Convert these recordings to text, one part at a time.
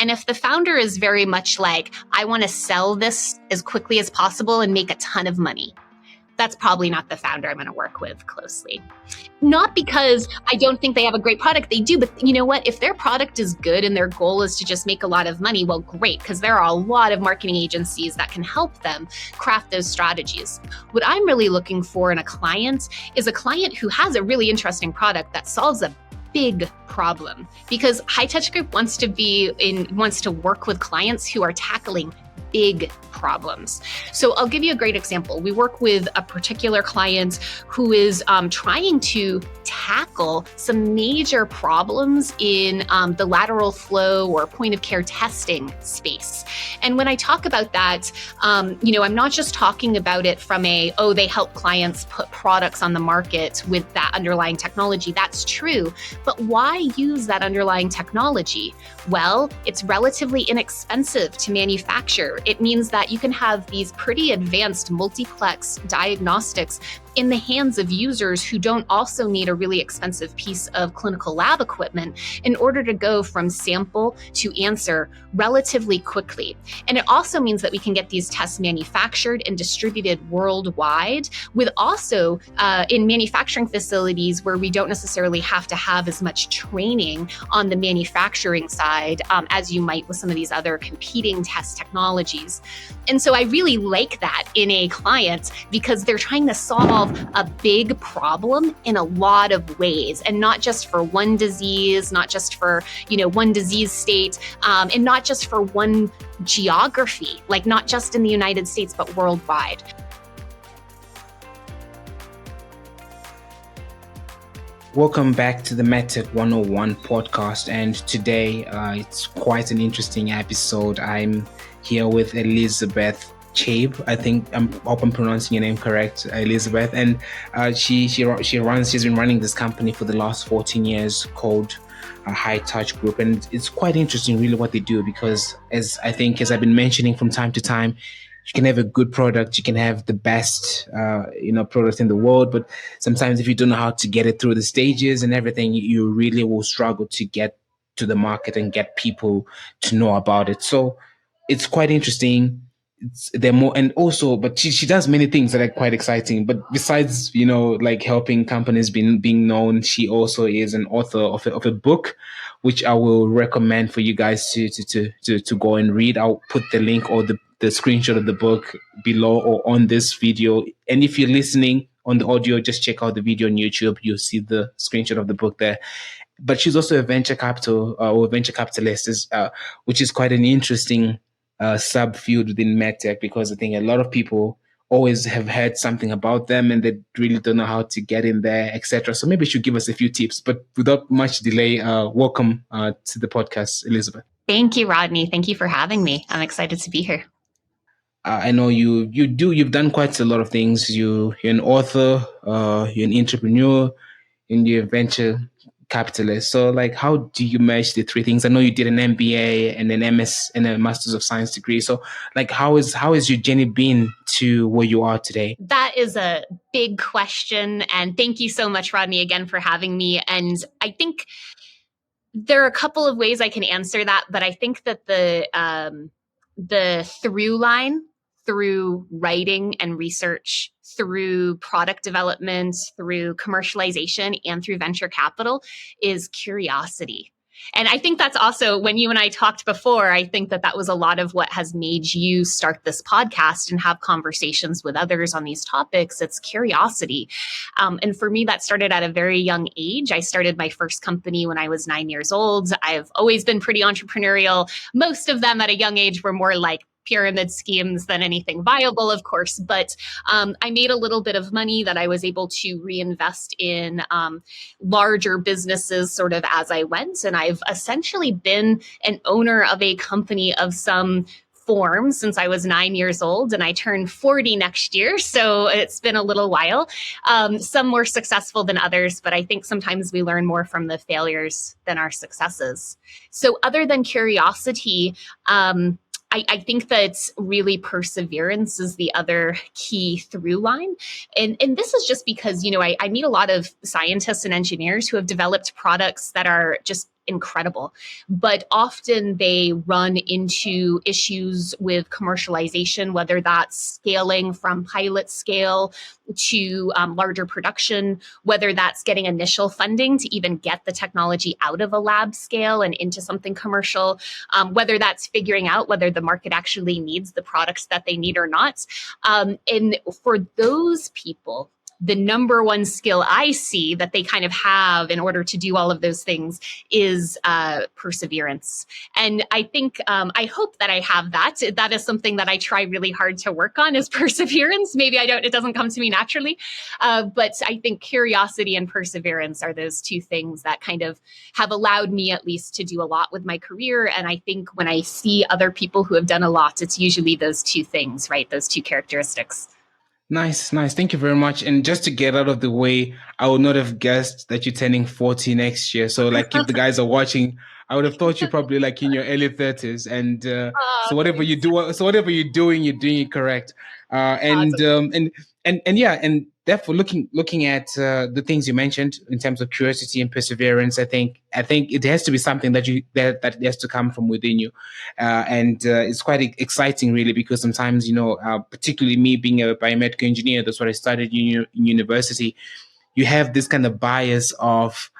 And if the founder is very much like, I want to sell this as quickly as possible and make a ton of money, that's probably not the founder I'm going to work with closely. Not because I don't think they have a great product, they do, but you know what? If their product is good and their goal is to just make a lot of money, well, great, because there are a lot of marketing agencies that can help them craft those strategies. What I'm really looking for in a client is a client who has a really interesting product that solves a big problem, because High Touch Group wants to work with clients who are tackling big problems. So I'll give you a great example. We work with a particular client who is trying to tackle some major problems in the lateral flow or point of care testing space. And when I talk about that, I'm not just talking about it from they help clients put products on the market with that underlying technology. That's true. But why use that underlying technology? Well, it's relatively inexpensive to manufacture. It means that you can have these pretty advanced multiplex diagnostics in the hands of users who don't also need a really expensive piece of clinical lab equipment in order to go from sample to answer relatively quickly. And it also means that we can get these tests manufactured and distributed worldwide, with also in manufacturing facilities where we don't necessarily have to have as much training on the manufacturing side as you might with some of these other competing test technologies. And so I really like that in a client, because they're trying to solve a big problem in a lot of ways, and not just for one disease, not just for one disease state, and not just for one geography, like not just in the United States, but worldwide. Welcome back to the MedTech 101 podcast, and today it's quite an interesting episode. I'm here with Elizabeth Chabe. I hope I'm pronouncing your name correct, Elizabeth. And she's been running this company for the last 14 years called High Touch Group, and it's quite interesting, really, what they do, because as I've been mentioning from time to time, you can have a good product, you can have the best, product in the world, but sometimes if you don't know how to get it through the stages and everything, you really will struggle to get to the market and get people to know about it. So it's quite interesting. But she does many things that are quite exciting. But besides, helping companies being known, she also is an author of a book, which I will recommend for you guys to go and read. I'll put the link or the screenshot of the book below or on this video. And if you're listening on the audio, just check out the video on YouTube. You'll see the screenshot of the book there. But she's also a venture capitalist, which is quite an interesting subfield within MedTech, because I think a lot of people always have heard something about them and they really don't know how to get in there, etc. So maybe you should give us a few tips. But without much delay, welcome to the podcast, Elizabeth. Thank you, Rodney. Thank you for having me. I'm excited to be here. I know you've done quite a lot of things. You're an author, you're an entrepreneur, and you're a venture capitalist. So how do you merge the three things? I know you did an MBA and an MS and a Masters of Science degree. So how has your journey been to where you are today? That is a big question. And thank you so much, Rodney, again for having me. And I think there are a couple of ways I can answer that, but I think that the through line through writing and research, through product development, through commercialization, and through venture capital is curiosity. And I think that's also, when you and I talked before, I think that was a lot of what has made you start this podcast and have conversations with others on these topics. It's curiosity. And for me, that started at a very young age. I started my first company when I was 9 years old. I've always been pretty entrepreneurial. Most of them at a young age were more like pyramid schemes than anything viable, of course. But I made a little bit of money that I was able to reinvest in larger businesses sort of as I went. And I've essentially been an owner of a company of some form since I was 9 years old, and I turned 40 next year. So it's been a little while. Some more successful than others, but I think sometimes we learn more from the failures than our successes. So other than curiosity, I think that really perseverance is the other key through line. And this is just because, I meet a lot of scientists and engineers who have developed products that are just incredible. But often they run into issues with commercialization, whether that's scaling from pilot scale to larger production, whether that's getting initial funding to even get the technology out of a lab scale and into something commercial, whether that's figuring out whether the market actually needs the products that they need or not. And for those people, the number one skill I see that they kind of have in order to do all of those things is perseverance. And I think, I hope that I have that. That is something that I try really hard to work on, is perseverance. Maybe it doesn't come to me naturally. But I think curiosity and perseverance are those two things that kind of have allowed me at least to do a lot with my career. And I think when I see other people who have done a lot, it's usually those two things, right? Those two characteristics. Nice, nice. Thank you very much. And just to get out of the way, I would not have guessed that you're turning 40 next year. So like if the guys are watching, I would have thought you're probably like in your early 30s. And so whatever you do, so whatever you're doing it correct. And yeah, and therefore looking at the things you mentioned in terms of curiosity and perseverance, I think it has to be something that has to come from within you, and it's quite exciting really, because sometimes particularly me being a biomedical engineer, that's what I studied in university. You have this kind of bias of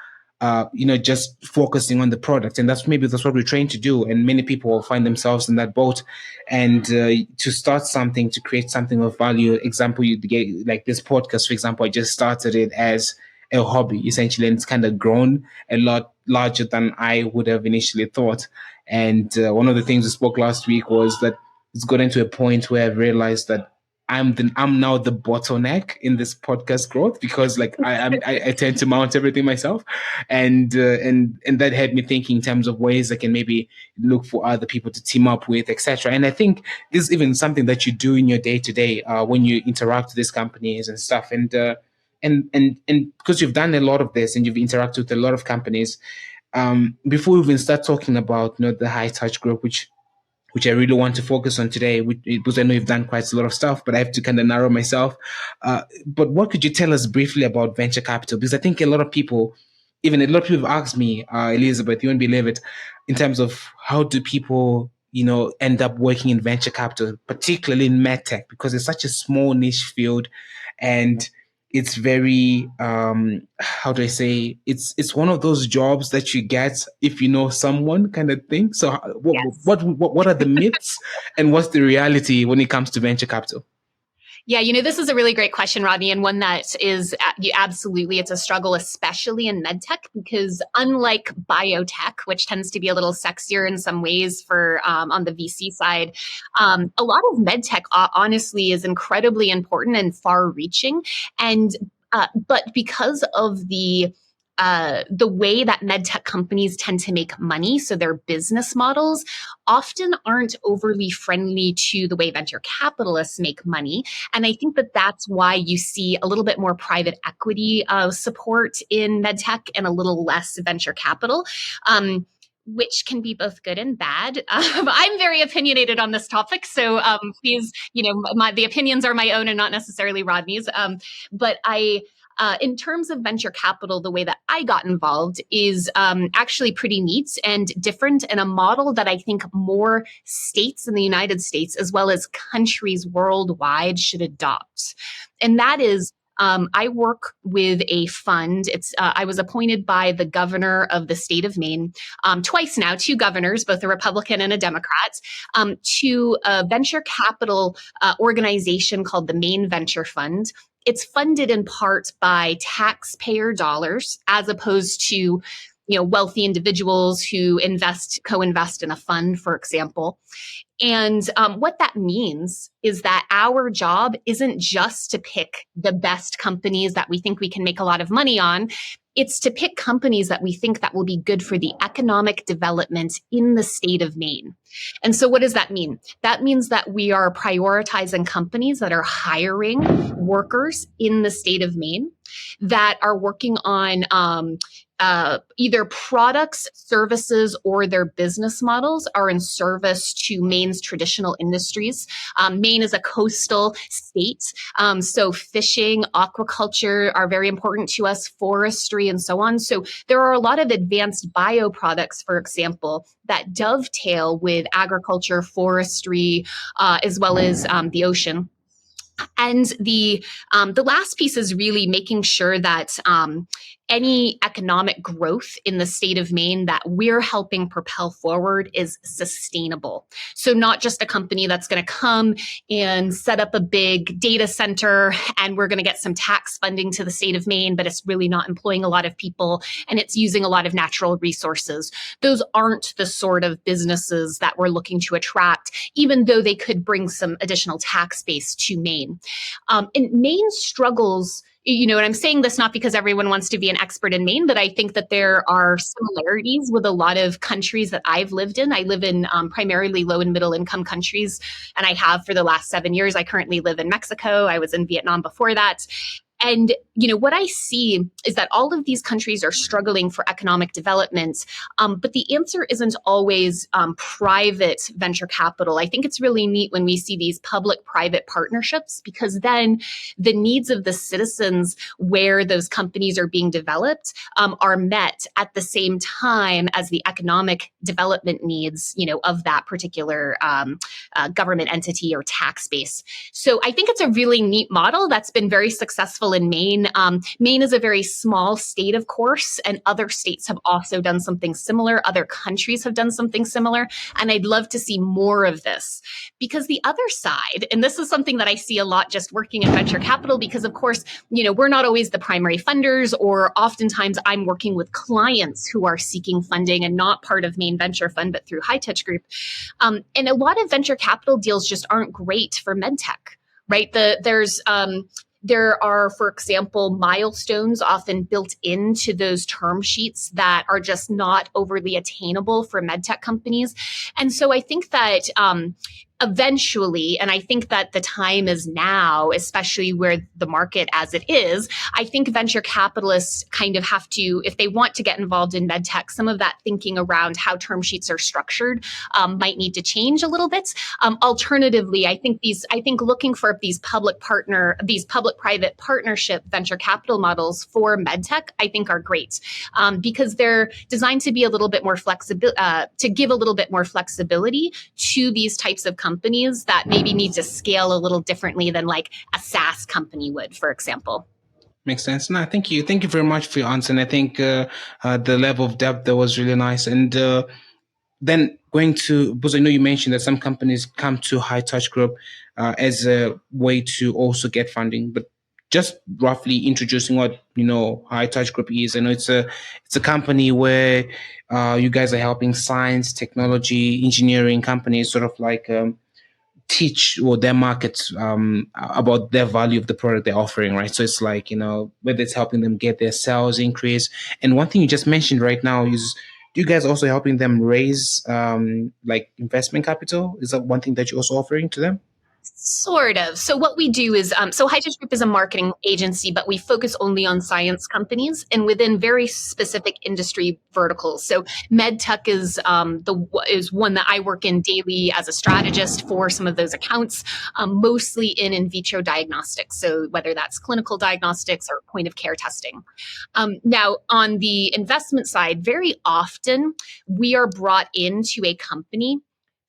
just focusing on the product. And that's what we're trained to do. And many people will find themselves in that boat. And to start something, to create something of value, example, you get like this podcast, for example, I just started it as a hobby, essentially, and it's kind of grown a lot larger than I would have initially thought. And one of the things we spoke last week was that it's gotten to a point where I've realized that I'm now the bottleneck in this podcast growth, because like I tend to mount everything myself, and that had me thinking in terms of ways I can maybe look for other people to team up with, etc. And I think this is even something that you do in your day to day when you interact with these companies and stuff, and because you've done a lot of this and you've interacted with a lot of companies, before we even start talking about the high touch group, which I really want to focus on today, because I know you've done quite a lot of stuff, but I have to kind of narrow myself. But what could you tell us briefly about venture capital? Because I think a lot of people have asked me, Elizabeth, you won't believe it, in terms of how do people, end up working in venture capital, particularly in MedTech, because it's such a small niche field, and it's very how do I say, it's one of those jobs that you get if you know someone, kind of thing. So what are the myths and what's the reality when it comes to venture capital? Yeah, this is a really great question, Rodney, and one that is absolutely, it's a struggle, especially in medtech, because unlike biotech, which tends to be a little sexier in some ways for on the VC side, a lot of medtech honestly is incredibly important and far-reaching, and but because of the way that medtech companies tend to make money, so their business models often aren't overly friendly to the way venture capitalists make money. And I think that that's why you see a little bit more private equity support in medtech and a little less venture capital. Which can be both good and bad. I'm very opinionated on this topic, so please, the opinions are my own and not necessarily Rodney's. But in terms of venture capital, the way that I got involved is actually pretty neat and different, and a model that I think more states in the United States, as well as countries worldwide, should adopt. And that is, I work with a fund. I was appointed by the governor of the state of Maine twice now, two governors, both a Republican and a Democrat, to a venture capital organization called the Maine Venture Fund. It's funded in part by taxpayer dollars, as opposed to wealthy individuals who co-invest in a fund, for example. And what that means is that our job isn't just to pick the best companies that we think we can make a lot of money on. It's to pick companies that we think that will be good for the economic development in the state of Maine. And so what does that mean? That means that we are prioritizing companies that are hiring workers in the state of Maine, that are working on either products, services, or their business models are in service to Maine's traditional industries. Maine is a coastal state, so fishing, aquaculture are very important to us, forestry, and so on. So there are a lot of advanced bioproducts, for example, that dovetail with agriculture, forestry, as well as the ocean. And the last piece is really making sure that any economic growth in the state of Maine that we're helping propel forward is sustainable. So not just a company that's going to come and set up a big data center and we're going to get some tax funding to the state of Maine, but it's really not employing a lot of people and it's using a lot of natural resources. Those aren't the sort of businesses that we're looking to attract, even though they could bring some additional tax base to Maine. And Maine struggles, and I'm saying this not because everyone wants to be an expert in Maine, but I think that there are similarities with a lot of countries that I've lived in. I live in primarily low and middle income countries, and I have for the last 7 years. I currently live in Mexico. I was in Vietnam before that. And, what I see is that all of these countries are struggling for economic development, but the answer isn't always private venture capital. I think it's really neat when we see these public-private partnerships, because then the needs of the citizens where those companies are being developed are met at the same time as the economic development needs, of that particular government entity or tax base. So I think it's a really neat model that's been very successful in Maine. Maine is a very small state, of course, and other states have also done something similar. Other countries have done something similar. And I'd love to see more of this, because the other side, and this is something that I see a lot just working in venture capital, because of course, we're not always the primary funders, or oftentimes I'm working with clients who are seeking funding and not part of Maine Venture Fund, but through High Touch Group. And a lot of venture capital deals just aren't great for MedTech, right? There are, for example, milestones often built into those term sheets that are just not overly attainable for medtech companies. And so I think that eventually, and I think that the time is now, especially where the market as it is, I think venture capitalists kind of have to, if they want to get involved in medtech, some of that thinking around how term sheets are structured might need to change a little bit. Alternatively, I think looking for these public-private partnership venture capital models for medtech, I think are great, because they're designed to be a little bit more flexible, to give a little bit more flexibility to these types of companies that maybe need to scale a little differently than like a SaaS company would, for example. Makes sense. No, thank you. Thank you very much for your answer. And I think the level of depth there was really nice. And then going to, because I know you mentioned that some companies come to High Touch Group as a way to also get funding, but just roughly introducing what High Touch Group is. I know it's a company where you guys are helping science, technology, engineering companies sort of like teach their markets about their value of the product they're offering, right? So it's like, whether it's helping them get their sales increase. And one thing you just mentioned right now is, you guys also helping them raise like investment capital? Is that one thing that you're also offering to them? Sort of. So what we do is, so High Touch Group is a marketing agency, but we focus only on science companies and within very specific industry verticals. So MedTech is one that I work in daily as a strategist for some of those accounts, mostly in vitro diagnostics. So whether that's clinical diagnostics or point of care testing. Now, on the investment side, very often we are brought into a company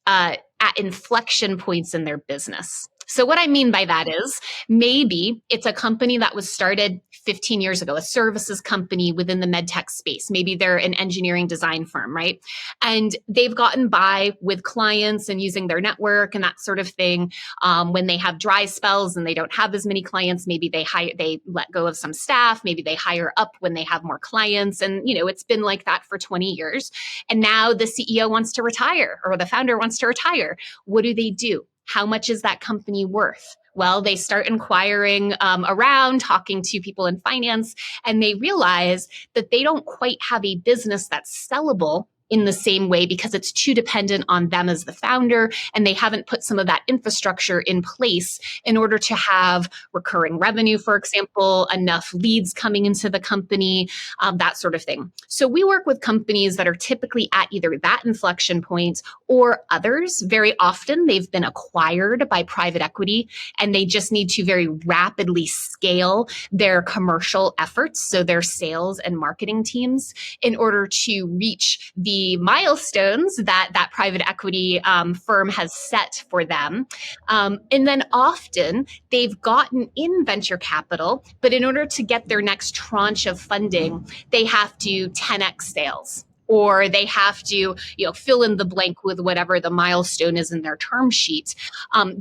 at inflection points in their business. So what I mean by that is, maybe it's a company that was started 15 years ago, a services company within the medtech space. Maybe they're an engineering design firm, right? And they've gotten by with clients and using their network and that sort of thing. When they have dry spells and they don't have as many clients, maybe they let go of some staff. Maybe they hire up when they have more clients. And, it's been like that for 20 years. And now the CEO wants to retire, or the founder wants to retire. What do? How much is that company worth? Well, they start inquiring around, talking to people in finance, and they realize that they don't quite have a business that's sellable in the same way because it's too dependent on them as the founder, and they haven't put some of that infrastructure in place in order to have recurring revenue, for example, enough leads coming into the company, that sort of thing. So we work with companies that are typically at either that inflection point or others. Very often they've been acquired by private equity and they just need to very rapidly scale their commercial efforts, so their sales and marketing teams, in order to reach the milestones that that private equity firm has set for them. And then often they've gotten in venture capital, but in order to get their next tranche of funding, they have to 10x sales, or they have to, fill in the blank with whatever the milestone is in their term sheet.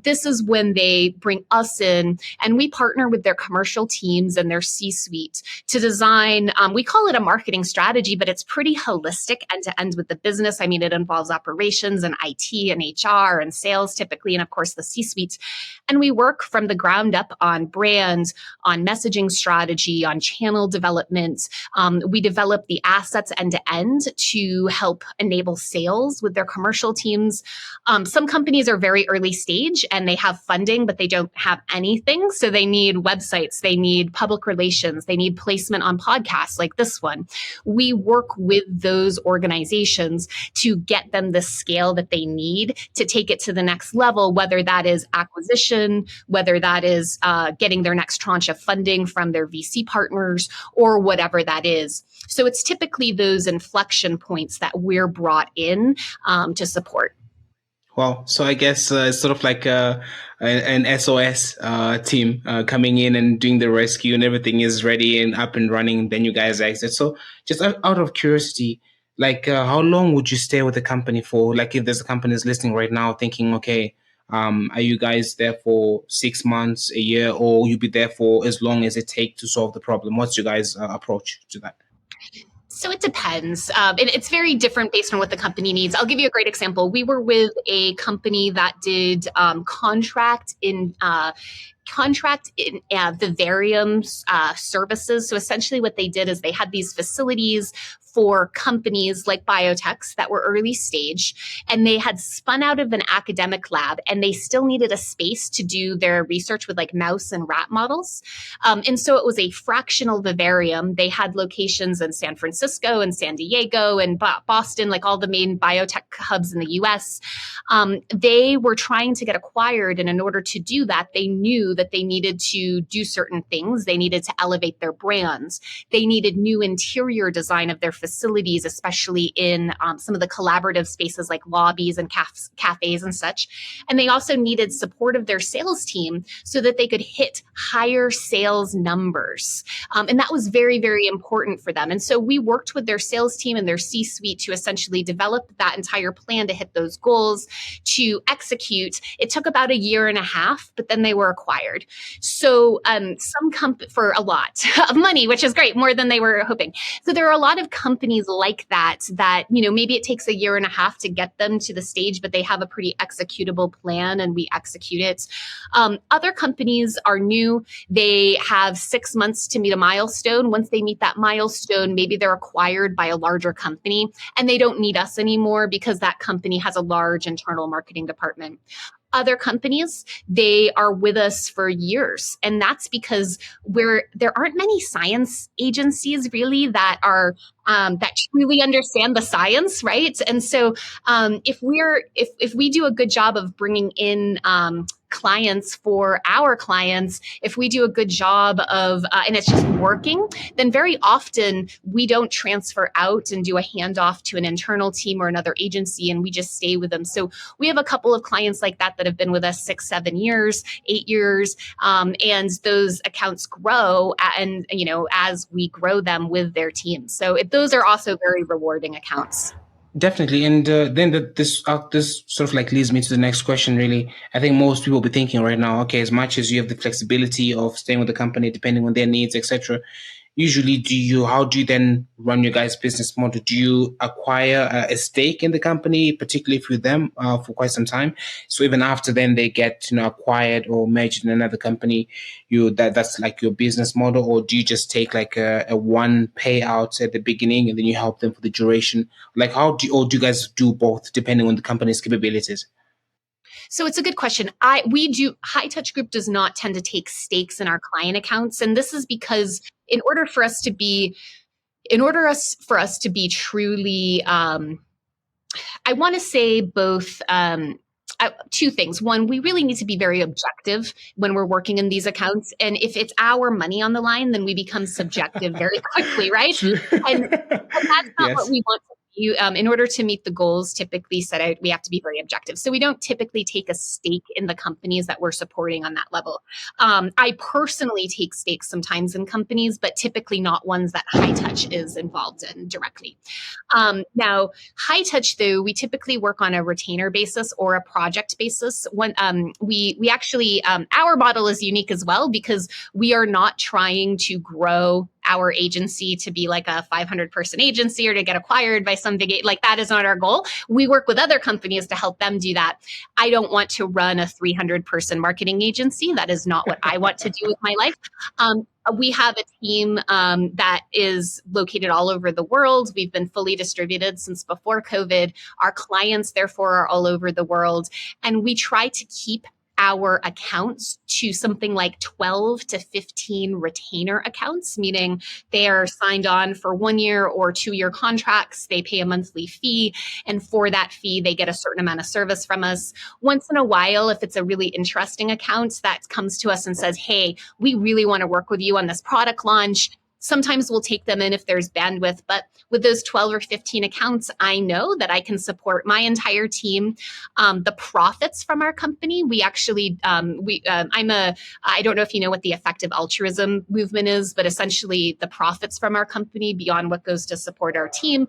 This is when they bring us in, and we partner with their commercial teams and their C-suite to design, we call it a marketing strategy, but it's pretty holistic end to end with the business. I mean, it involves operations and IT and HR and sales typically, and of course the C-suite. And we work from the ground up on brand, on messaging strategy, on channel development. We develop the assets end to end to help enable sales with their commercial teams. Some companies are very early stage and they have funding, but they don't have anything. So they need websites, they need public relations, they need placement on podcasts like this one. We work with those organizations to get them the scale that they need to take it to the next level, whether that is acquisition, whether that is getting their next tranche of funding from their VC partners, or whatever that is. So it's typically those inflection points that we're brought in to support. Well, so I guess it's sort of like an SOS team coming in and doing the rescue, and everything is ready and up and running. Then you guys exit. So just out of curiosity, like how long would you stay with the company for? Like if there's a company that's listening right now thinking, okay, are you guys there for 6 months, a year, or you be there for as long as it takes to solve the problem? What's your guys' approach to that? So it depends. It's very different based on what the company needs. I'll give you a great example. We were with a company that did contract in vivarium services. So essentially what they did is they had these facilities for companies like biotechs that were early stage, and they had spun out of an academic lab, and they still needed a space to do their research with like mouse and rat models. And so it was a fractional vivarium. They had locations in San Francisco and San Diego and Boston, like all the main biotech hubs in the US. They were trying to get acquired, and in order to do that, they knew that they needed to do certain things. They needed to elevate their brands. They needed new interior design of their facilities, especially in some of the collaborative spaces like lobbies and cafes and such. And they also needed support of their sales team so that they could hit higher sales numbers. And that was very, very important for them. And so we worked with their sales team and their C-suite to essentially develop that entire plan to hit those goals, to execute. It took about a year and a half, but then they were acquired. So for a lot of money, which is great, more than they were hoping. So there are a lot of companies like that, maybe it takes a year and a half to get them to the stage, but they have a pretty executable plan and we execute it. Other companies are new. They have 6 months to meet a milestone. Once they meet that milestone, maybe they're acquired by a larger company and they don't need us anymore because that company has a large internal marketing department. Other companies, they are with us for years. And that's because there aren't many science agencies really that are that truly understand the science, right? And so if we do a good job of bringing in clients for our clients, if we do a good job of, and it's just working, then very often we don't transfer out and do a handoff to an internal team or another agency, and we just stay with them. So we have a couple of clients like that have been with us 6, 7 years, 8 years, and those accounts grow, and as we grow them with their teams. So those are also very rewarding accounts. Definitely. And then this sort of like leads me to the next question, really. I think most people will be thinking right now, okay, as much as you have the flexibility of staying with the company, depending on their needs, etc., usually how do you then run your guys' business model? Do you acquire a stake in the company, particularly if you're them for quite some time? So even after then they get, acquired or merged in another company, that's like your business model, or do you just take like a one payout at the beginning and then you help them for the duration? Like or do you guys do both depending on the company's capabilities? So it's a good question. High Touch Group does not tend to take stakes in our client accounts. And this is because in order for us to be truly, I want to say both, two things. One, we really need to be very objective when we're working in these accounts. And if it's our money on the line, then we become subjective very quickly, right? True. And that's not what Yes. we want to do. In order to meet the goals typically set out, we have to be very objective. So we don't typically take a stake in the companies that we're supporting on that level. I personally take stakes sometimes in companies, but typically not ones that High Touch is involved in directly. Now, High Touch, though, we typically work on a retainer basis or a project basis. When we actually our model is unique as well because we are not trying to grow our agency to be like a 500-person agency or to get acquired by some big, like that is not our goal. We work with other companies to help them do that. I don't want to run a 300-person marketing agency. That is not what I want to do with my life. We have a team that is located all over the world. We've been fully distributed since before COVID. Our clients, therefore, are all over the world. And we try to keep our accounts to something like 12 to 15 retainer accounts, meaning they are signed on for 1 year or 2 year contracts. They pay a monthly fee. And for that fee, they get a certain amount of service from us. Once in a while, if it's a really interesting account that comes to us and says, hey, we really want to work with you on this product launch, sometimes we'll take them in if there's bandwidth. But with those 12 or 15 accounts, I know that I can support my entire team. The profits from our company, we actually, I don't know if you know what the effective altruism movement is, but essentially the profits from our company beyond what goes to support our team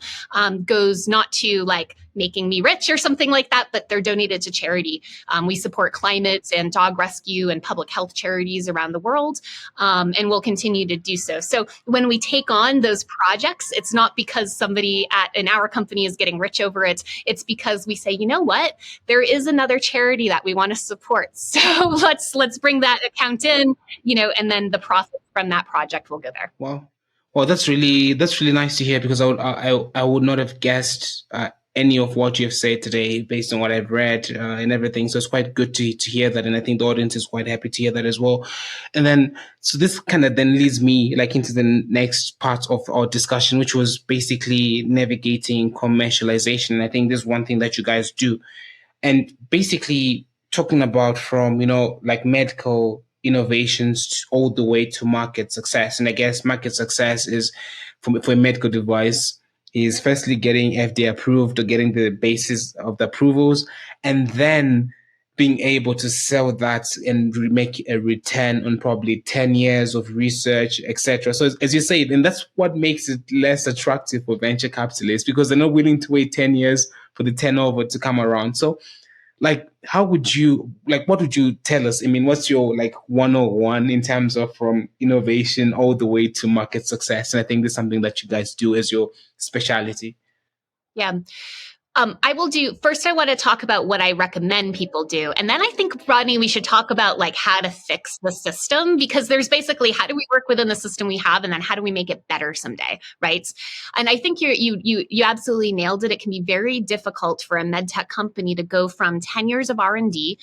goes not to like making me rich or something like that, but they're donated to charity. We support climate and dog rescue and public health charities around the world, and we'll continue to do so. So when we take on those projects, it's not because somebody in our company is getting rich over it. It's because we say, you know what, there is another charity that we want to support. So let's bring that account in, and then the profit from that project will go there. Wow. Well, that's really nice to hear because I would not have guessed any of what you've said today based on what I've read and everything. So it's quite good to hear that. And I think the audience is quite happy to hear that as well. And then, so this kind of then leads me like into the next part of our discussion, which was basically navigating commercialization. And I think this is one thing that you guys do. And basically talking about from, like medical innovations all the way to market success. And I guess market success is for a medical device is firstly getting FDA approved or getting the basis of the approvals, and then being able to sell that and make a return on probably 10 years of research, etc. So as you say, and that's what makes it less attractive for venture capitalists because they're not willing to wait 10 years for the turnover to come around. So like, what would you tell us? I mean, what's your like 101 in terms of from innovation all the way to market success? And I think this is something that you guys do as your specialty. Yeah. I will do first. I want to talk about what I recommend people do. And then I think, Rodney, we should talk about like how to fix the system because there's basically how do we work within the system we have and then how do we make it better someday, right? And I think you absolutely nailed it. It can be very difficult for a medtech company to go from 10 years of R&D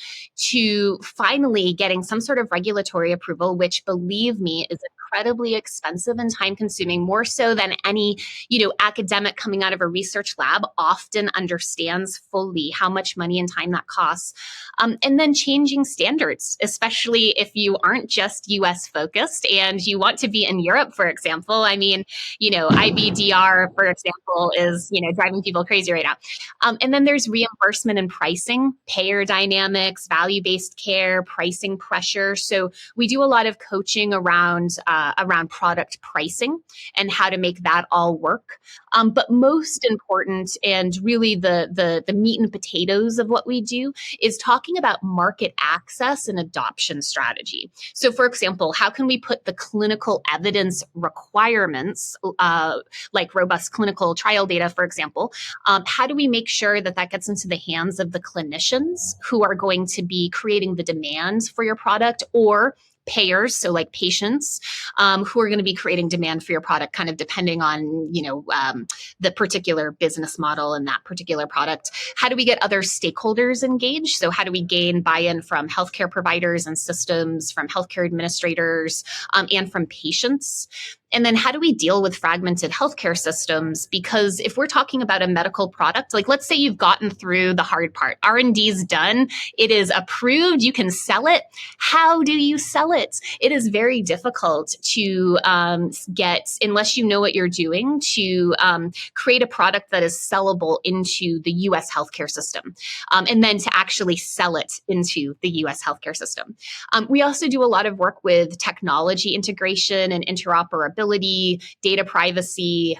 to finally getting some sort of regulatory approval, which believe me is incredibly expensive and time consuming, more so than any, academic coming out of a research lab often understands fully how much money and time that costs. And then changing standards, especially if you aren't just US focused and you want to be in Europe, for example. I mean, IBDR, for example, is, driving people crazy right now. And then there's reimbursement and pricing, payer dynamics, value-based care, pricing pressure. So we do a lot of coaching around around product pricing and how to make that all work. But most important, and really the meat and potatoes of what we do, is talking about market access and adoption strategy. So, for example, how can we put the clinical evidence requirements, like robust clinical trial data, for example, how do we make sure that that gets into the hands of the clinicians who are going to be creating the demand for your product, or payers, so like patients, who are going to be creating demand for your product, kind of depending on, the particular business model and that particular product. How do we get other stakeholders engaged? So how do we gain buy-in from healthcare providers and systems, from healthcare administrators, and from patients? And then how do we deal with fragmented healthcare systems? Because if we're talking about a medical product, like let's say you've gotten through the hard part, R&D is done, it is approved, you can sell it. How do you sell it? It is very difficult to get, unless you know what you're doing, to create a product that is sellable into the US healthcare system, and then to actually sell it into the US healthcare system. We also do a lot of work with technology integration and interoperability, data privacy.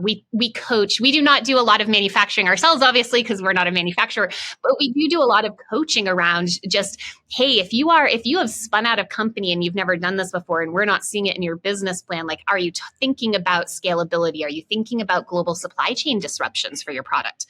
We coach. We do not do a lot of manufacturing ourselves, obviously, because we're not a manufacturer, but we do a lot of coaching around just, hey, if you have spun out of company and you've never done this before and we're not seeing it in your business plan, like, are you thinking about scalability? Are you thinking about global supply chain disruptions for your product?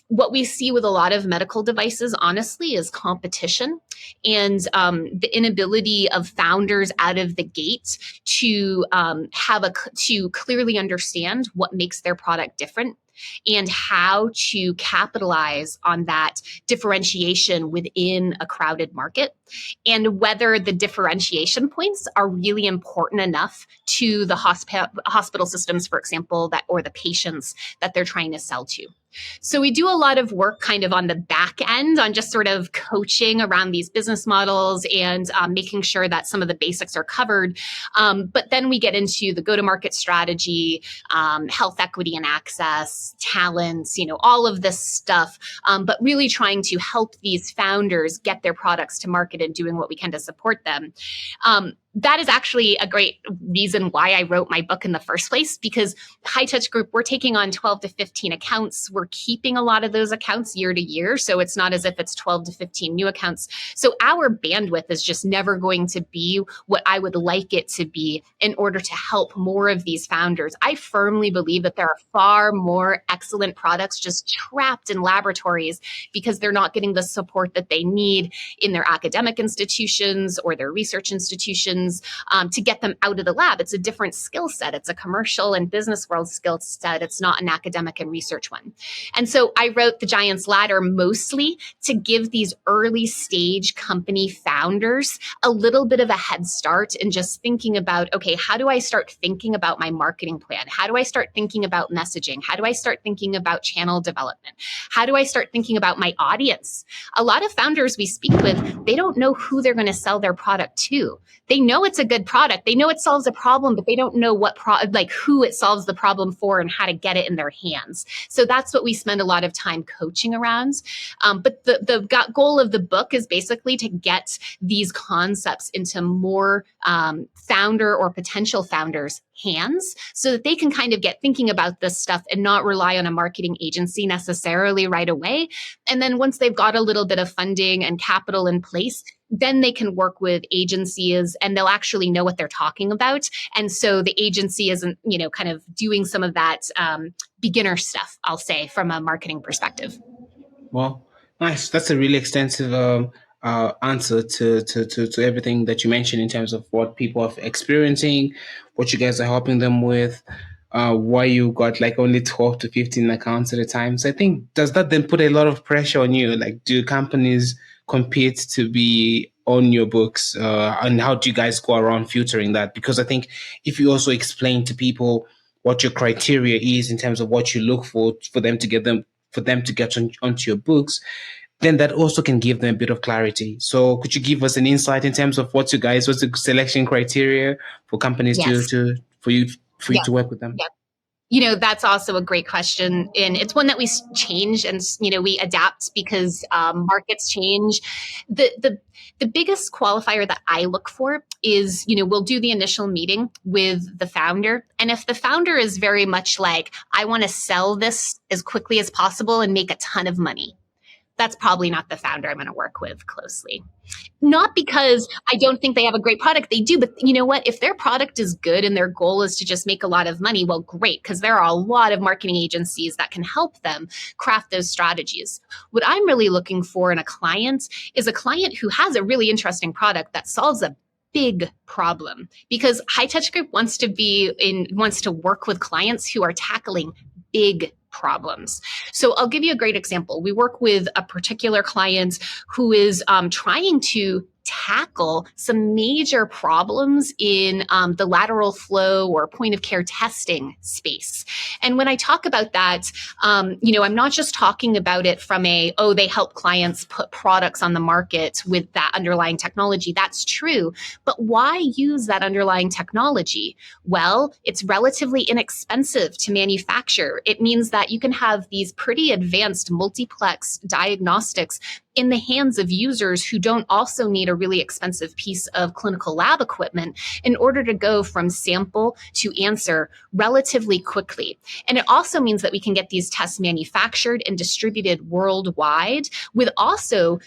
What we see with a lot of medical devices, honestly, is competition and the inability of founders out of the gate to to clearly understand what makes their product different and how to capitalize on that differentiation within a crowded market, and whether the differentiation points are really important enough to the hospital systems, for example, or the patients that they're trying to sell to. So we do a lot of work kind of on the back end on just sort of coaching around these business models and making sure that some of the basics are covered. But then we get into the go-to-market strategy, health equity and access, talents, all of this stuff, but really trying to help these founders get their products to market and doing what we can to support them. That is actually a great reason why I wrote my book in the first place, because High Touch Group, we're taking on 12 to 15 accounts. We're keeping a lot of those accounts year to year. So it's not as if it's 12 to 15 new accounts. So our bandwidth is just never going to be what I would like it to be in order to help more of these founders. I firmly believe that there are far more excellent products just trapped in laboratories because they're not getting the support that they need in their academic institutions or their research institutions, to get them out of the lab. It's a different skill set. It's a commercial and business world skill set. It's not an academic and research one. And so I wrote The Giant's Ladder mostly to give these early stage company founders a little bit of a head start in just thinking about, okay, how do I start thinking about my marketing plan? How do I start thinking about messaging? How do I start thinking about channel development? How do I start thinking about my audience? A lot of founders we speak with, they don't know who they're going to sell their product to. They know it's a good product. They know it solves a problem, but they don't know who it solves the problem for and how to get it in their hands. So that's what we spend a lot of time coaching around. But the goal of the book is basically to get these concepts into more founder or potential founders' hands so that they can kind of get thinking about this stuff and not rely on a marketing agency necessarily right away. And then once they've got a little bit of funding and capital in place, then they can work with agencies and they'll actually know what they're talking about. And so the agency isn't, kind of doing some of that beginner stuff, I'll say, from a marketing perspective. Well, nice. That's a really extensive answer to everything that you mentioned in terms of what people are experiencing, what you guys are helping them with, why you got like only 12 to 15 accounts at a time. So I think, does that then put a lot of pressure on you? Like, do companies compete to be on your books, and how do you guys go around filtering that? Because I think if you also explain to people what your criteria is in terms of what you look for them to get onto your books, then that also can give them a bit of clarity. So could you give us an insight in terms of what's the selection criteria for companies Yes. for you to work with them? Yep. That's also a great question. And it's one that we change and, we adapt because markets change. The biggest qualifier that I look for is, we'll do the initial meeting with the founder. And if the founder is very much like, I want to sell this as quickly as possible and make a ton of money, that's probably not the founder I'm going to work with closely. Not because I don't think they have a great product. They do, but you know what? If their product is good and their goal is to just make a lot of money, well, great, because there are a lot of marketing agencies that can help them craft those strategies. What I'm really looking for in a client is a client who has a really interesting product that solves a big problem, because High Touch Group wants to work with clients who are tackling big problems. So I'll give you a great example. We work with a particular client who is trying to tackle some major problems in the lateral flow or point of care testing space. And when I talk about that, I'm not just talking about it from they help clients put products on the market with that underlying technology. That's true. But why use that underlying technology? Well, it's relatively inexpensive to manufacture. It means that you can have these pretty advanced multiplex diagnostics in the hands of users who don't also need a really expensive piece of clinical lab equipment in order to go from sample to answer relatively quickly. And it also means that we can get these tests manufactured and distributed worldwide, with also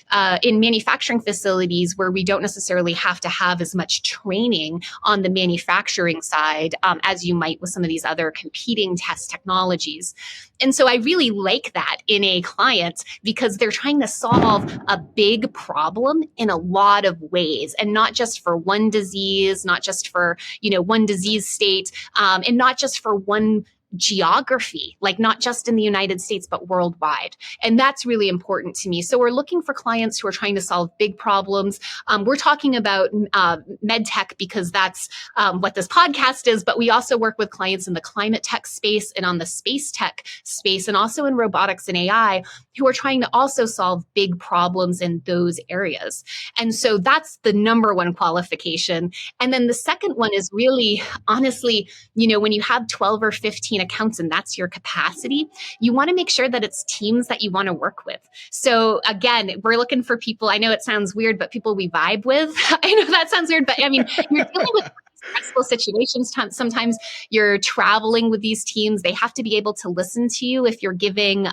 in manufacturing facilities where we don't necessarily have to have as much training on the manufacturing side as you might with some of these other competing test technologies. And so I really like that in a client, because they're trying to solve a big problem in a lot of ways, and not just for one disease, not just for, one disease state, and not just for one geography, like not just in the United States, but worldwide. And that's really important to me. So we're looking for clients who are trying to solve big problems. We're talking about MedTech because that's what this podcast is, but we also work with clients in the climate tech space and on the space tech space, and also in robotics and AI, who are trying to also solve big problems in those areas. And so that's the number one qualification. And then the second one is really, honestly, when you have 12 or 15 accounts and that's your capacity, you want to make sure that it's teams that you want to work with. So again, we're looking for people, I know it sounds weird, but people we vibe with. I know that sounds weird, but I mean, you're dealing with stressful situations. Sometimes you're traveling with these teams. They have to be able to listen to you if you're giving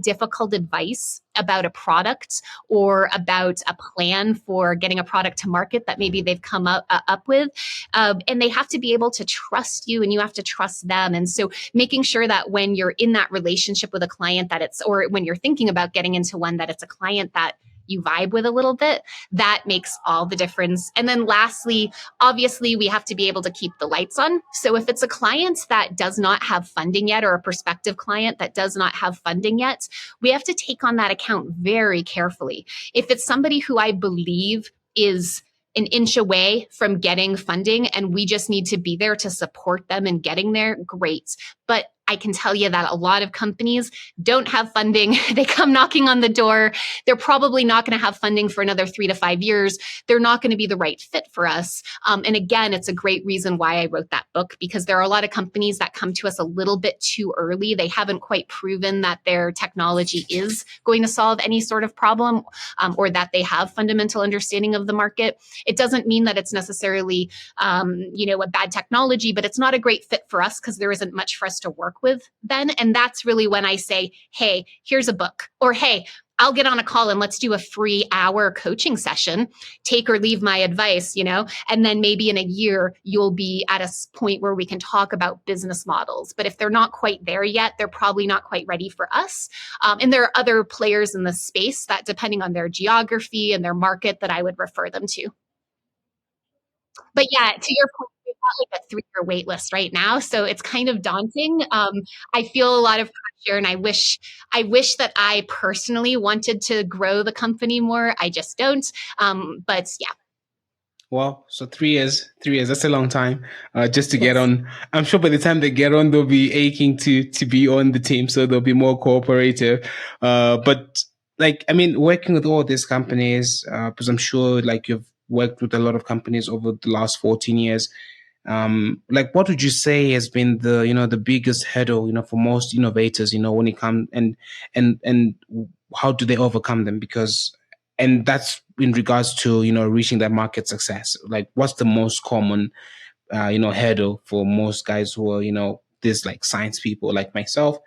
difficult advice about a product or about a plan for getting a product to market that maybe they've come up with. And they have to be able to trust you, and you have to trust them. And so making sure that when you're in that relationship with a client, or when you're thinking about getting into one, that it's a client that you vibe with a little bit, that makes all the difference. And then lastly, obviously, we have to be able to keep the lights on. So if it's a client that does not have funding yet, or a prospective client that does not have funding yet, we have to take on that account very carefully. If it's somebody who I believe is an inch away from getting funding and we just need to be there to support them in getting there, great. But I can tell you that a lot of companies don't have funding. They come knocking on the door. They're probably not going to have funding for another 3 to 5 years. They're not going to be the right fit for us. And again, it's a great reason why I wrote that book, because there are a lot of companies that come to us a little bit too early. They haven't quite proven that their technology is going to solve any sort of problem, or that they have fundamental understanding of the market. It doesn't mean that it's necessarily, a bad technology, but it's not a great fit for us because there isn't much for us to work with then. And that's really when I say, hey, here's a book, or hey, I'll get on a call and let's do a free hour coaching session, take or leave my advice, and then maybe in a year, you'll be at a point where we can talk about business models. But if they're not quite there yet, they're probably not quite ready for us. And there are other players in the space that, depending on their geography and their market, that I would refer them to. But yeah, to your point, we've got like a 3-year wait list right now. So it's kind of daunting. I feel a lot of pressure, and I wish that I personally wanted to grow the company more. I just don't. But yeah. Well, so 3 years, that's a long time just to get on. I'm sure by the time they get on, they'll be aching to be on the team. So they'll be more cooperative. But working with all these companies, because I'm sure you've worked with a lot of companies over the last 14 years. Like, what would you say has been the biggest hurdle, for most innovators, when it comes, and how do they overcome them? Because, and that's in regards to, reaching that market success. Like, what's the most common, hurdle for most guys who are, this like science people like myself?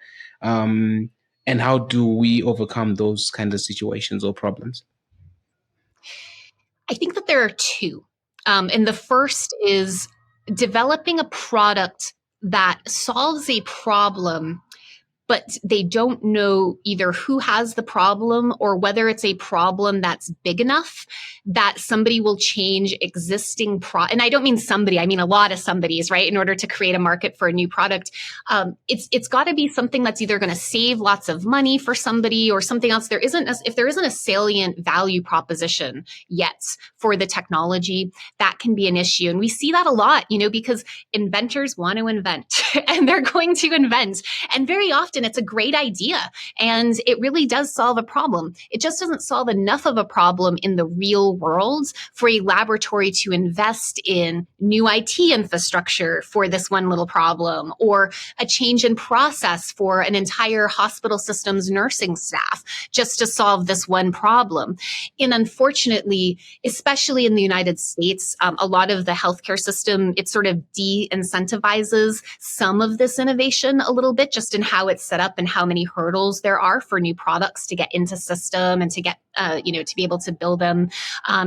And how do we overcome those kind of situations or problems? I think that there are two. And the first is developing a product that solves a problem, but they don't know either who has the problem or whether it's a problem that's big enough that somebody will change existing and I don't mean somebody, I mean a lot of somebodies, right? In order to create a market for a new product, it's got to be something that's either going to save lots of money for somebody or something else. If there isn't a salient value proposition yet for the technology, that can be an issue, and we see that a lot, because inventors want to invent and they're going to invent, and very often it's a great idea and it really does solve a problem. It just doesn't solve enough of a problem in the real world for a laboratory to invest in new IT infrastructure for this one little problem, or a change in process for an entire hospital system's nursing staff just to solve this one problem. And unfortunately, especially in the United States, a lot of the healthcare system, it sort of de-incentivizes some of this innovation a little bit, just in how it's set up and how many hurdles there are for new products to get into system and to get, to be able to bill them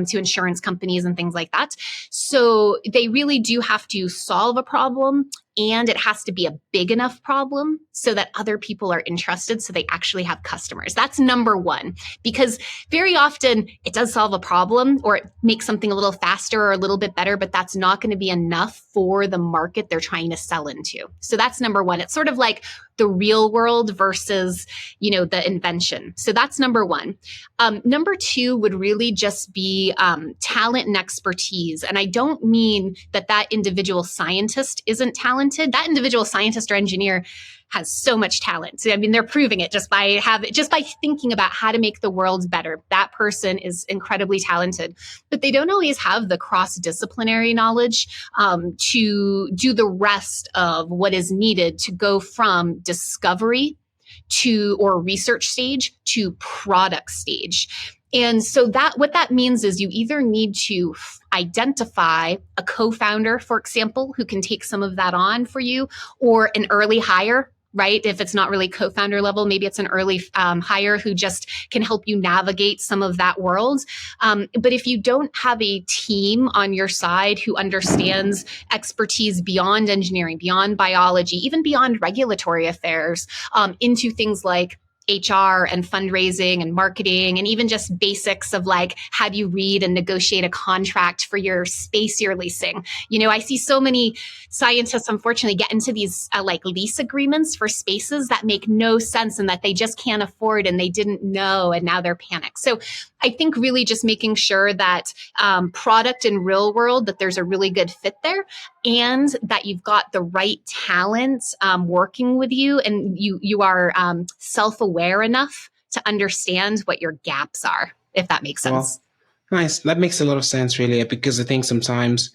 to insurance companies and things like that. So they really do have to solve a problem, and it has to be a big enough problem so that other people are interested, so they actually have customers. That's number one, because very often it does solve a problem or it makes something a little faster or a little bit better, but that's not going to be enough for the market they're trying to sell into. So that's number one. It's sort of like the real world versus, the invention. So that's number one. Number two would really just be talent and expertise. And I don't mean that individual scientist isn't talented. That individual scientist or engineer has so much talent. I mean, they're proving it just by thinking about how to make the world better. That person is incredibly talented, but they don't always have the cross-disciplinary knowledge to do the rest of what is needed to go from discovery or research stage to product stage. And so what that means is you either need to identify a co-founder, for example, who can take some of that on for you, or an early hire, right? If it's not really co-founder level, maybe it's an early hire who just can help you navigate some of that world. But if you don't have a team on your side who understands expertise beyond engineering, beyond biology, even beyond regulatory affairs, into things like HR and fundraising and marketing, and even just basics of like, how do you read and negotiate a contract for your space you're leasing? I see so many scientists, unfortunately, get into these like lease agreements for spaces that make no sense and that they just can't afford and they didn't know, and now they're panicked. So I think really just making sure that product and real world, that there's a really good fit there, and that you've got the right talent working with you, and you are self-aware enough to understand what your gaps are, if that makes sense. Well, nice. That makes a lot of sense, really, because I think sometimes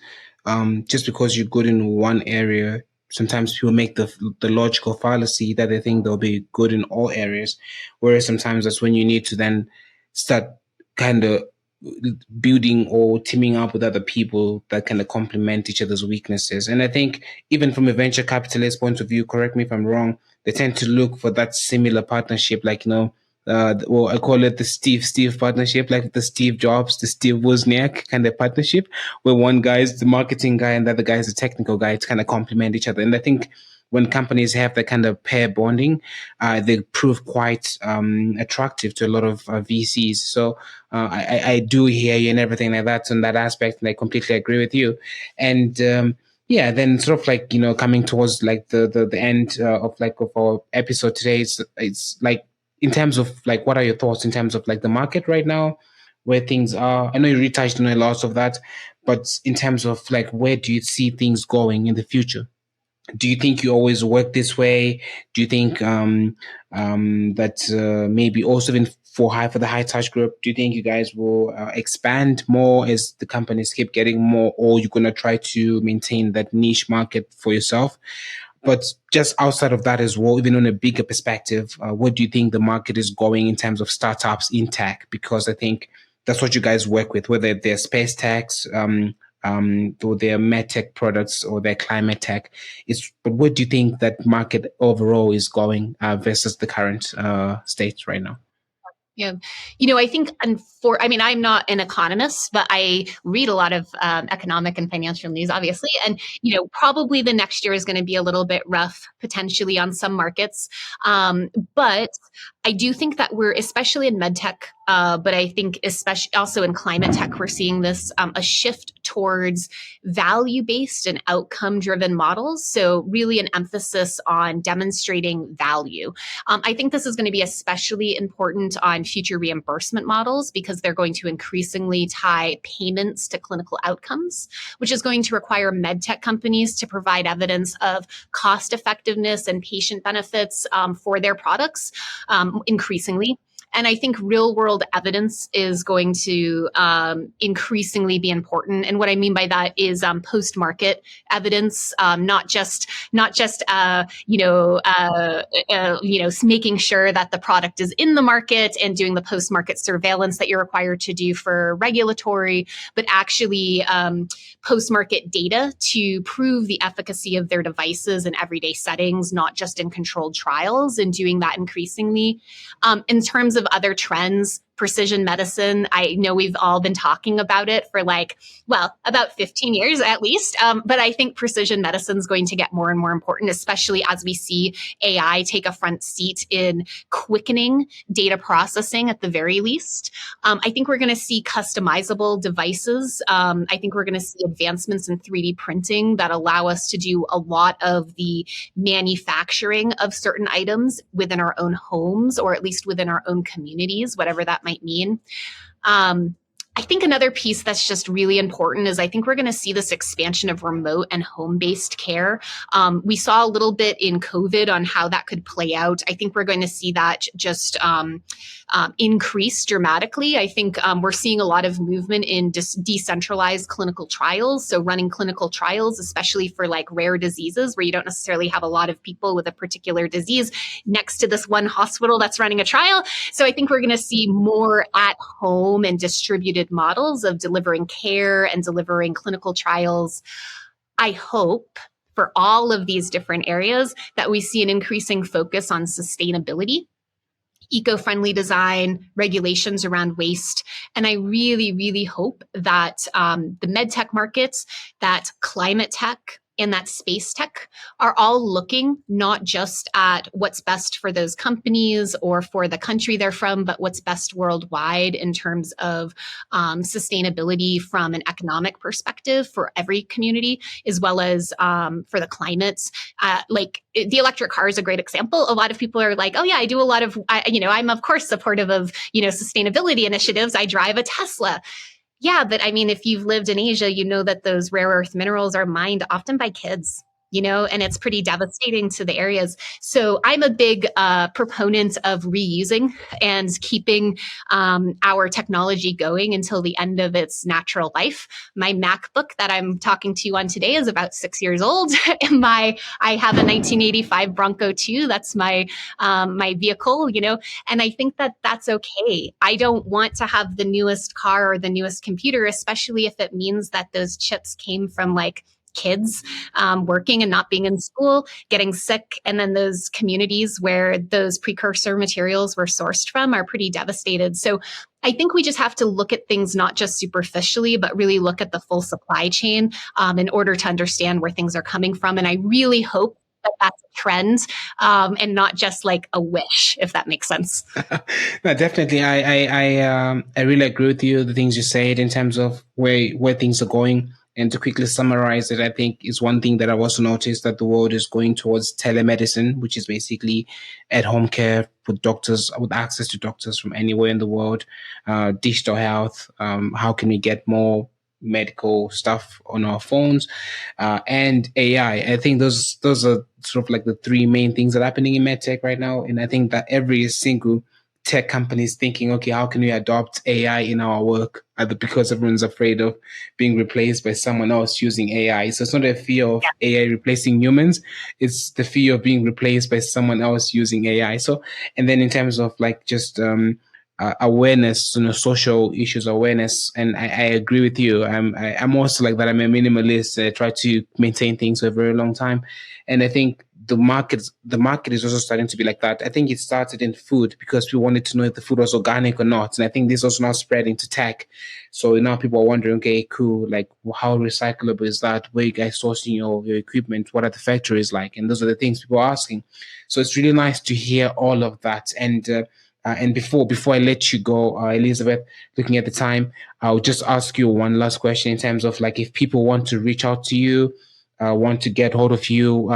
just because you're good in one area, sometimes people make the logical fallacy that they think they'll be good in all areas, whereas sometimes that's when you need to then start kind of building or teaming up with other people that kind of complement each other's weaknesses. And I think even from a venture capitalist point of view, correct me if I'm wrong, they tend to look for that similar partnership, like, I call it the Steve partnership, like the Steve Jobs, the Steve Wozniak kind of partnership, where one guy is the marketing guy and the other guy is the technical guy, to kind of complement each other. And I think when companies have that kind of pair bonding, they prove quite attractive to a lot of VCs. So I do hear you and everything like that on that aspect, and I completely agree with you. And then sort of like, coming towards like the end of our episode today, it's like, in terms of like, what are your thoughts in terms of like the market right now, where things are? I know you already touched on a lot of that, but in terms of like, where do you see things going in the future? Do you think you always work this way? Do you think that maybe also even for the high touch group? Do you think you guys will expand more as the companies keep getting more, or you're going to try to maintain that niche market for yourself? But just outside of that as well, even on a bigger perspective, what do you think the market is going in terms of startups in tech? Because I think that's what you guys work with, whether they're space techs, or their MedTech products or their climate tech. But what do you think that market overall is going versus the current state right now? Yeah. I think, I'm not an economist, but I read a lot of economic and financial news, obviously. And, probably the next year is going to be a little bit rough, potentially on some markets. But I do think that we're, especially in medtech, but I think especially also in climate tech, we're seeing this a shift towards value-based and outcome-driven models. So really an emphasis on demonstrating value. I think this is going to be especially important on future reimbursement models because they're going to increasingly tie payments to clinical outcomes, which is going to require medtech companies to provide evidence of cost effectiveness and patient benefits for their products increasingly. And I think real world evidence is going to increasingly be important. And what I mean by that is post market evidence, not just making sure that the product is in the market and doing the post market surveillance that you're required to do for regulatory, but actually post market data to prove the efficacy of their devices in everyday settings, not just in controlled trials, and doing that increasingly. In terms of other trends, precision medicine, I know we've all been talking about it for about 15 years at least. But I think precision medicine is going to get more and more important, especially as we see AI take a front seat in quickening data processing at the very least. I think we're going to see customizable devices. I think we're going to see advancements in 3D printing that allow us to do a lot of the manufacturing of certain items within our own homes, or at least within our own communities, whatever that might mean. I think another piece that's just really important is I think we're going to see this expansion of remote and home-based care. We saw a little bit in COVID on how that could play out. I think we're going to see that just increase dramatically. I think we're seeing a lot of movement in decentralized clinical trials. So running clinical trials, especially for rare diseases where you don't necessarily have a lot of people with a particular disease next to this one hospital that's running a trial. So I think we're going to see more at home and distributed models of delivering care and delivering clinical trials. I hope for all of these different areas that we see an increasing focus on sustainability, eco-friendly design, regulations around waste. And I really, really hope that the medtech markets, that climate tech, and that space tech are all looking not just at what's best for those companies or for the country they're from, but what's best worldwide in terms of sustainability from an economic perspective for every community, as well as for the climate. The electric car is a great example. A lot of people are like, oh yeah, I do a lot of, I'm of course supportive of, sustainability initiatives. I drive a Tesla. Yeah, but I mean, if you've lived in Asia, you know that those rare earth minerals are mined often by kids, and it's pretty devastating to the areas. So I'm a big proponent of reusing and keeping our technology going until the end of its natural life. My MacBook that I'm talking to you on today is about 6 years old. I have a 1985 Bronco 2. That's my vehicle, and I think that that's okay. I don't want to have the newest car or the newest computer, especially if it means that those chips came from kids working and not being in school, getting sick. And then those communities where those precursor materials were sourced from are pretty devastated. So I think we just have to look at things not just superficially, but really look at the full supply chain in order to understand where things are coming from. And I really hope that that's a trend and not just a wish, if that makes sense. No, definitely. I really agree with you, the things you said in terms of where things are going. And to quickly summarize it, I think is one thing that I've also noticed that the world is going towards telemedicine, which is basically at-home care with doctors, with access to doctors from anywhere in the world, digital health, how can we get more medical stuff on our phones, and AI. I think those are sort of the three main things that are happening in medtech right now. And I think that every single tech companies thinking, okay, how can we adopt AI in our work? Because everyone's afraid of being replaced by someone else using AI. So it's not a fear of AI replacing humans, it's the fear of being replaced by someone else using AI. So, and then in terms of like just awareness, social issues awareness, and I agree with you. I'm also like that. I'm a minimalist. I try to maintain things for a very long time, and I think the market is also starting to be like that. I think it started in food because people wanted to know if the food was organic or not, and I think this also now spread into tech. So now people are wondering, okay, cool, like how recyclable is that? Where you guys sourcing your equipment? What are the factories like? And those are the things people are asking. So it's really nice to hear all of that. And before I let you go, Elizabeth, looking at the time, I'll just ask you one last question in terms of like if people want to reach out to you, want to get hold of you,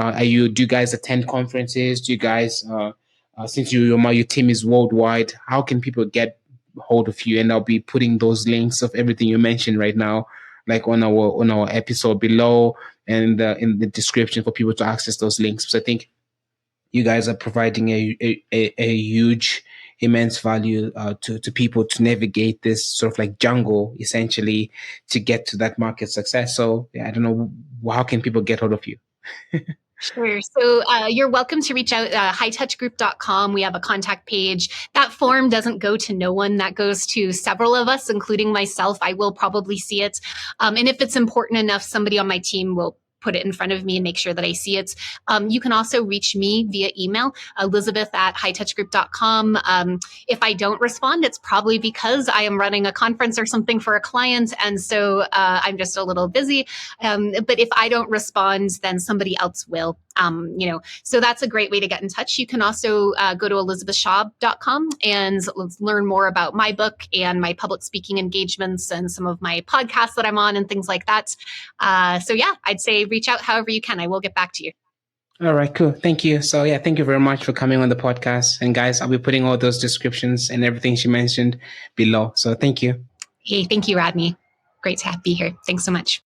do you guys attend conferences? Do you guys, since your team is worldwide, how can people get hold of you? And I'll be putting those links of everything you mentioned right now, like on our episode below and in the description for people to access those links. So I think you guys are providing a huge immense value to people to navigate this sort of like jungle essentially to get to that market success. So yeah, I don't know, how can people get hold of you? Sure. So you're welcome to reach out, hightouchgroup.com. We have a contact page. That form doesn't go to no one. That goes to several of us, including myself. I will probably see it. And if it's important enough, somebody on my team will put it in front of me and make sure that I see it. You can also reach me via email, elizabeth@hightouchgroup.com. If I don't respond, it's probably because I am running a conference or something for a client. And so I'm just a little busy. But if I don't respond, then somebody else will. So that's a great way to get in touch. You can also go to elizabethchabe.com and learn more about my book and my public speaking engagements and some of my podcasts that I'm on and things like that. So yeah, I'd say reach out however you can. I will get back to you. All right, cool. Thank you. So yeah, thank you very much for coming on the podcast. And guys, I'll be putting all those descriptions and everything she mentioned below. So thank you. Hey, thank you, Rodney. Great to be here. Thanks so much.